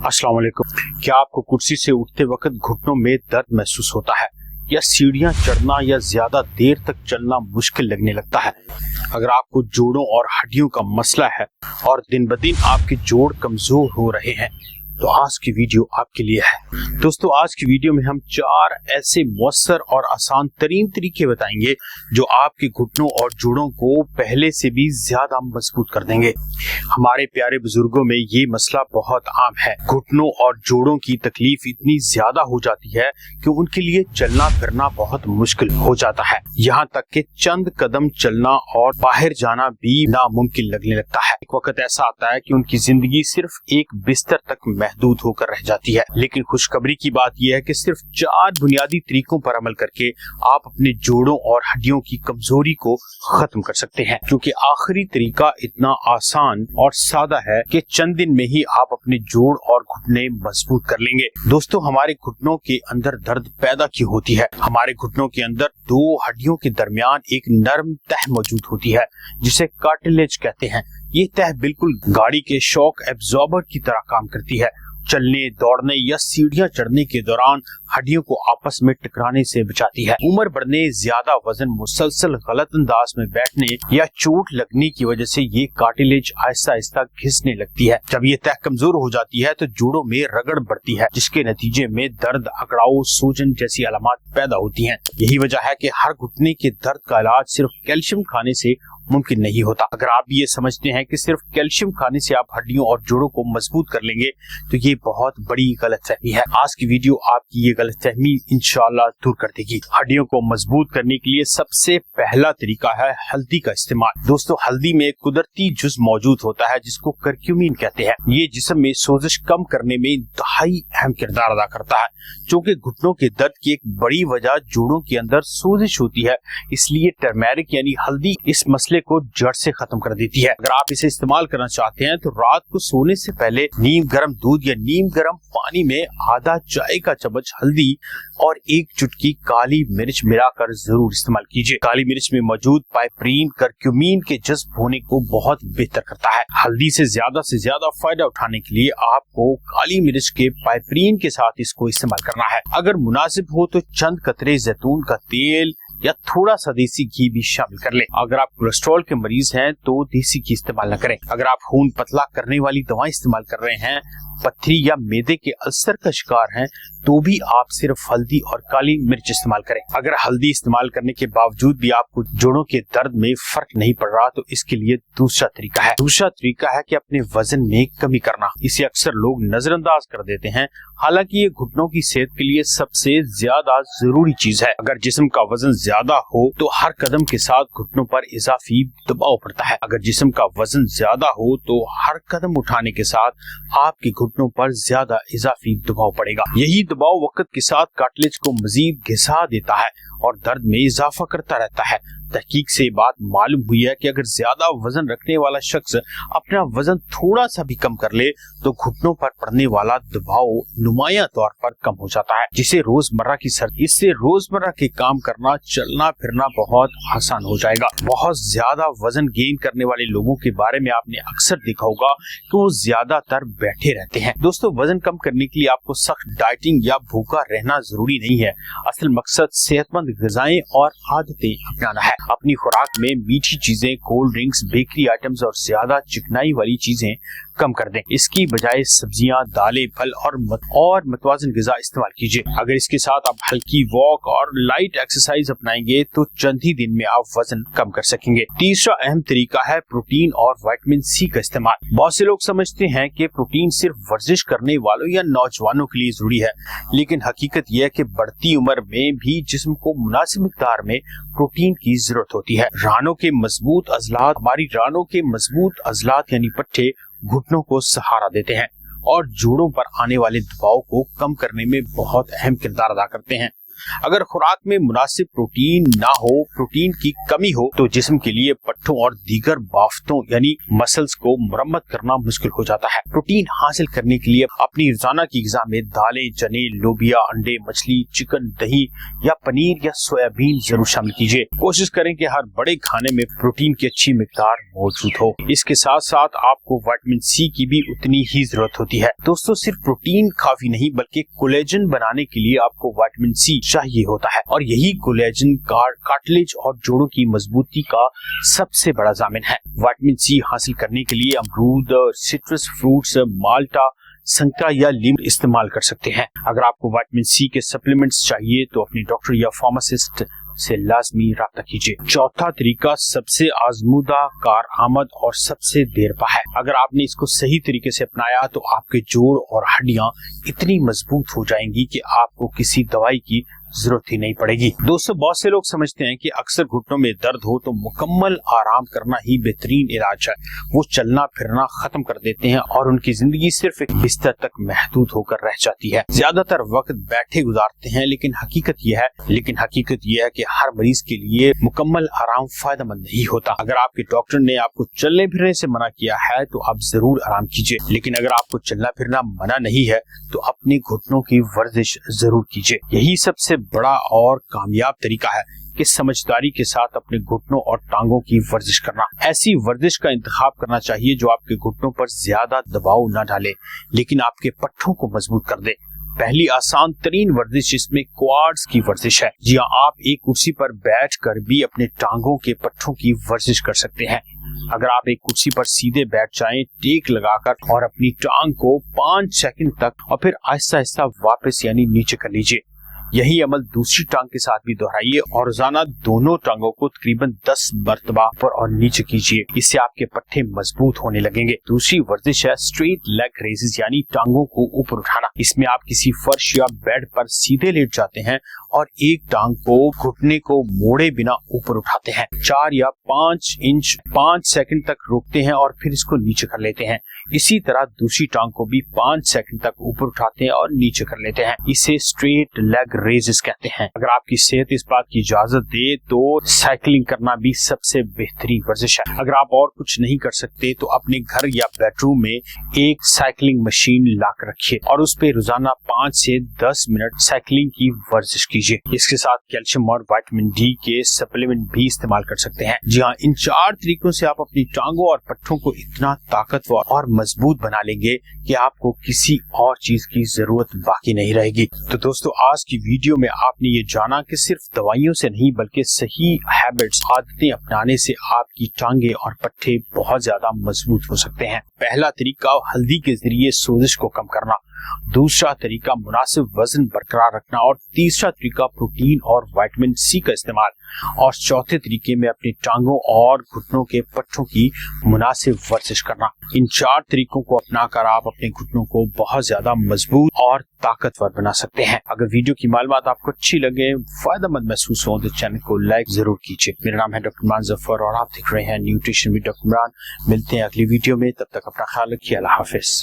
अस्सलाम वालेकुम। क्या आपको कुर्सी से उठते वक्त घुटनों में दर्द महसूस होता है, या सीढ़ियां चढ़ना या ज्यादा देर तक चलना मुश्किल लगने लगता है? अगर आपको जोड़ों और हड्डियों का मसला है और दिन ब दिन आपके जोड़ कमजोर हो रहे हैं तो आज की वीडियो आपके लिए है। दोस्तों, आज की वीडियो में हम 4 ऐसे मौसर और आसान तरीन तरीके बताएंगे जो आपके घुटनों और जोड़ों को पहले से भी ज्यादा मजबूत कर देंगे। हमारे प्यारे बुजुर्गों में ये मसला बहुत आम है। घुटनों और जोड़ों की तकलीफ इतनी ज्यादा हो जाती है कि उनके लिए चलना फिरना बहुत मुश्किल हो जाता है। यहाँ तक कि चंद कदम चलना और बाहर जाना भी नामुमकिन लगने लगता है। एक वक्त ऐसा आता है कि उनकी जिंदगी सिर्फ एक बिस्तर तक महदूद होकर रह जाती है। लेकिन खुशखबरी की बात यह है कि सिर्फ 4 बुनियादी तरीकों पर अमल करके आप अपने जोड़ों और हड्डियों की कमजोरी को खत्म कर सकते हैं, क्योंकि आखिरी तरीका इतना आसान और सादा है कि चंद दिन में ही आप अपने जोड़ और घुटने मजबूत कर लेंगे। दोस्तों, हमारे घुटनों के अंदर दर्द पैदा क्यों होती है? हमारे घुटनों के अंदर 2 हड्डियों के दरमियान एक नरम तह मौजूद होती है जिसे कार्टिलेज कहते हैं। ये तह बिल्कुल गाड़ी के शॉक एब्जॉर्बर की तरह काम करती है। चलने, दौड़ने या सीढ़ियां चढ़ने के दौरान हड्डियों को आपस में टकराने से बचाती है। उम्र बढ़ने, ज्यादा वजन, मुसलसल गलत अंदाज में बैठने या चोट लगने की वजह से ये कार्टिलेज आहिस्ता आहिस्ता घिसने लगती है। जब ये तह कमजोर हो जाती है तो जोड़ों में रगड़ बढ़ती है, जिसके नतीजे में दर्द, अकड़ाव, सूजन जैसी अलामत पैदा होती हैं। यही वजह है कि हर घुटने के दर्द का इलाज सिर्फ कैल्शियम खाने से मुमकिन नहीं होता। अगर आप ये समझते हैं कि सिर्फ कैल्शियम खाने से आप हड्डियों और जोड़ों को मजबूत कर लेंगे तो ये बहुत बड़ी गलतफहमी है। आज की वीडियो आपकी ये गलतफहमी इंशाल्लाह दूर कर देगी। हड्डियों को मजबूत करने के लिए सबसे पहला तरीका है हल्दी का इस्तेमाल। दोस्तों, हल्दी में एक कुदरती जुज मौजूद होता है जिसको करक्यूमिन कहते हैं। ये जिस्म में सोजिश कम करने में इंतहाई अहम किरदार अदा करता है। चूंकि घुटनों के दर्द की एक बड़ी वजह जोड़ों के अंदर सोजिश होती है, इसलिए टर्मेरिक यानी हल्दी इस मसले को जड़ से खत्म कर देती है। अगर आप इसे इस्तेमाल करना चाहते हैं तो रात को सोने से पहले नीम गर्म दूध या नीम गर्म पानी में आधा चाय का चम्मच हल्दी और 1 चुटकी काली मिर्च मिलाकर जरूर इस्तेमाल कीजिए। काली मिर्च में मौजूद पाइपरीन करक्यूमिन के जज्ब होने को बहुत बेहतर करता है। हल्दी से ज्यादा फायदा उठाने के लिए आपको काली मिर्च के पाइपरीन के साथ इसको इस्तेमाल करना है। अगर मुनासिब हो तो चंद कतरे जैतून का तेल या थोड़ा सा देसी घी भी शामिल कर लें। अगर आप कोलेस्ट्रॉल के मरीज हैं तो देसी घी इस्तेमाल न करें। अगर आप खून पतला करने वाली दवाएं इस्तेमाल कर रहे हैं, पथरी या मैदे के अल्सर का शिकार हैं, तो भी आप सिर्फ हल्दी और काली मिर्च इस्तेमाल करें। अगर हल्दी इस्तेमाल करने के बावजूद भी आपको जोड़ों के दर्द में फर्क नहीं पड़ रहा तो इसके लिए दूसरा तरीका है कि अपने वजन में कमी करना। इसे अक्सर लोग नजरअंदाज कर देते हैं, हालांकि ये घुटनों की सेहत के लिए सबसे ज्यादा जरूरी चीज है। अगर जिस्म का वजन ज्यादा हो तो हर कदम के साथ घुटनों पर इजाफी दबाव पड़ता है। अगर जिस्म का वजन ज्यादा हो तो हर कदम उठाने के साथ आपके घुटनों पर ज्यादा इजाफी दबाव पड़ेगा। यही दबाव वक्त के साथ कार्टिलेज को मजीद घिसा देता है और दर्द में इजाफा करता रहता है। तहकीक से बात मालूम हुई है कि अगर ज्यादा वजन रखने वाला शख्स अपना वजन थोड़ा सा भी कम कर ले तो घुटनों पर पड़ने वाला दबाव नुमाया तौर पर कम हो जाता है, जिसे रोजमर्रा की सर्दी। इससे रोजमर्रा के काम करना, चलना फिरना बहुत आसान हो जाएगा। बहुत ज्यादा वजन गेन करने वाले लोगों के बारे में आपने अक्सर देखा होगा कि वो ज्यादातर बैठे रहते हैं। दोस्तों, वजन कम करने के लिए आपको सख्त डाइटिंग या भूखा रहना जरूरी नहीं है। असल मकसद सेहतमंद ग़िज़ाएं और आदतें अपनाना है। अपनी खुराक में मीठी चीजें, कोल्ड ड्रिंक्स, बेकरी आइटम्स और ज्यादा चिकनाई वाली चीजें कम कर दें। इसकी बजाय सब्जियां, दालें, फल और मतवाजन ग़िज़ा इस्तेमाल कीजिए। अगर इसके साथ आप हल्की वॉक और लाइट एक्सरसाइज अपनाएंगे तो चंद ही दिन में आप वजन कम कर सकेंगे। तीसरा अहम तरीका है प्रोटीन और विटामिन सी का इस्तेमाल। बहुत से लोग समझते हैं कि प्रोटीन सिर्फ वर्जिश करने वालों या नौजवानों के लिए जरूरी है, लेकिन हकीकत यह है कि बढ़ती उम्र में भी जिस्म को मुनासिब मिकदार में प्रोटीन की जरूरत होती है। हमारी रानों के मजबूत अजलात यानी पट्टे घुटनों को सहारा देते हैं और जोड़ों पर आने वाले दबाव को कम करने में बहुत अहम किरदार अदा करते हैं। अगर खुराक में मुनासिब प्रोटीन ना हो, प्रोटीन की कमी हो, तो जिस्म के लिए पट्टों और दीगर बाफ्तों यानी मसल्स को मरम्मत करना मुश्किल हो जाता है। प्रोटीन हासिल करने के लिए अपनी रोजाना की ग़िज़ा में दालें, चने, लोबिया, अंडे, मछली, चिकन, दही या पनीर या सोयाबीन जरूर शामिल कीजिए। कोशिश करें कि हर बड़े खाने में प्रोटीन की अच्छी मिकदार मौजूद हो। इसके साथ साथ आपको विटामिन सी की भी उतनी ही जरूरत होती है। दोस्तों, सिर्फ प्रोटीन काफी नहीं बल्कि कोलेजन बनाने के लिए आपको विटामिन सी चाहिए होता है, और यही कोलेजन कार्टिलेज और जोड़ों की मजबूती का सबसे बड़ा जामिन है। विटामिन सी हासिल करने के लिए अमरूद, सिट्रस फ्रूट्स, माल्टा, संतरा या लीमू इस्तेमाल कर सकते हैं। अगर आपको विटामिन सी के सप्लीमेंट्स चाहिए तो अपने डॉक्टर या फार्मासिस्ट से लाजमी राब्ता कीजिए। चौथा तरीका सबसे आजमूदा, कारआमद और सबसे देरपा है। अगर आपने इसको सही तरीके से अपनाया तो आपके जोड़ और हड्डियां इतनी मजबूत हो जाएंगी कि आपको किसी दवाई की जरूरत ही नहीं पड़ेगी। दोस्तों, बहुत से लोग समझते हैं कि अक्सर घुटनों में दर्द हो तो मुकम्मल आराम करना ही बेहतरीन इलाज है। वो चलना फिरना खत्म कर देते हैं और उनकी जिंदगी सिर्फ एक बिस्तर तक महदूद होकर रह जाती है। ज्यादातर वक्त बैठे गुजारते हैं, लेकिन हकीकत यह है कि हर मरीज के लिए मुकम्मल आराम फायदेमंद नहीं होता। अगर आपके डॉक्टर ने आपको चलने फिरने से मना किया है तो आप जरूर आराम कीजिए, लेकिन अगर आपको चलना फिरना मना नहीं है तो अपने घुटनों की वर्जिश जरूर कीजिए। यही सबसे बड़ा और कामयाब तरीका है कि समझदारी के साथ अपने घुटनों और टांगों की वर्जिश करना। ऐसी वर्जिश का इंतखाब करना चाहिए जो आपके घुटनों पर ज्यादा दबाव न डाले, लेकिन आपके पट्टों को मजबूत कर दे। पहली आसान तरीन वर्जिश इसमें क्वाड्स की वर्जिश है। जी हाँ, आप एक कुर्सी पर बैठकर भी अपने टांगों के पट्टों की वर्जिश कर सकते हैं। अगर आप एक कुर्सी पर सीधे बैठ जाएं, टेक लगाकर, और अपनी टांग को 5 सेकंड तक और फिर आहिस्ता आहिस्ता वापस यानी नीचे कर लीजिए। यही अमल दूसरी टांग के साथ भी दोहराइए और रोजाना दोनों टांगों को तकरीबन 10 मरतबा ऊपर और नीचे कीजिए। इससे आपके पट्टे मजबूत होने लगेंगे। दूसरी वर्जिश है स्ट्रेट लेग रेजेस यानी टांगों को ऊपर उठाना। इसमें आप किसी फर्श या बेड पर सीधे लेट जाते हैं और एक टांग को घुटने को मोड़े बिना ऊपर उठाते हैं। 4 या 5 इंच 5 सेकंड तक रोकते हैं और फिर इसको नीचे कर लेते हैं। इसी तरह दूसरी टांग को भी 5 सेकंड तक ऊपर उठाते हैं और नीचे कर लेते हैं। इसे स्ट्रेट लेग रेजेस कहते हैं। अगर आपकी सेहत इस बात की इजाजत दे तो साइकिलिंग करना भी सबसे बेहतरीन वर्जिश है। अगर आप और कुछ नहीं कर सकते तो अपने घर या बेडरूम में एक साइकिलिंग मशीन लाकर रखिए और उस पे रोजाना 5 से 10 मिनट साइकिलिंग की वर्जिश कीजिए। इसके साथ कैल्शियम और विटामिन डी के सप्लीमेंट भी इस्तेमाल कर सकते हैं। जी हाँ, इन 4 तरीकों से आप अपनी टांगों और पट्टों को इतना ताकतवर और मजबूत बना लेंगे कि आपको किसी और चीज की जरूरत बाकी नहीं रहेगी। तो दोस्तों, आज की वीडियो में आपने ये जाना कि सिर्फ दवाइयों से नहीं बल्कि सही हैबिट्स, आदतें अपनाने से आपकी टांगे और पट्टे बहुत ज्यादा मजबूत हो सकते हैं। पहला तरीका हल्दी के जरिए सोजिश को कम करना, दूसरा तरीका मुनासिब वजन बरकरार रखना, और तीसरा तरीका प्रोटीन और विटामिन सी का इस्तेमाल, और चौथे तरीके में अपनी टांगों और घुटनों के पट्टों की मुनासिब वर्जिश करना। इन 4 तरीकों को अपनाकर आप अपने घुटनों को बहुत ज्यादा मजबूत और ताकतवर बना सकते हैं। अगर वीडियो की मालूमात आपको अच्छी लगे, फायदेमंद महसूस हो, तो चैनल को लाइक जरूर कीजिए। मेरा नाम है डॉक्टर इमरान जफर और आप देख रहे हैं न्यूट्रिशन विद डॉक्टर इमरान। मिलते हैं अगली वीडियो में, तब तक अपना ख्याल रखिए। अल्लाह हाफिज।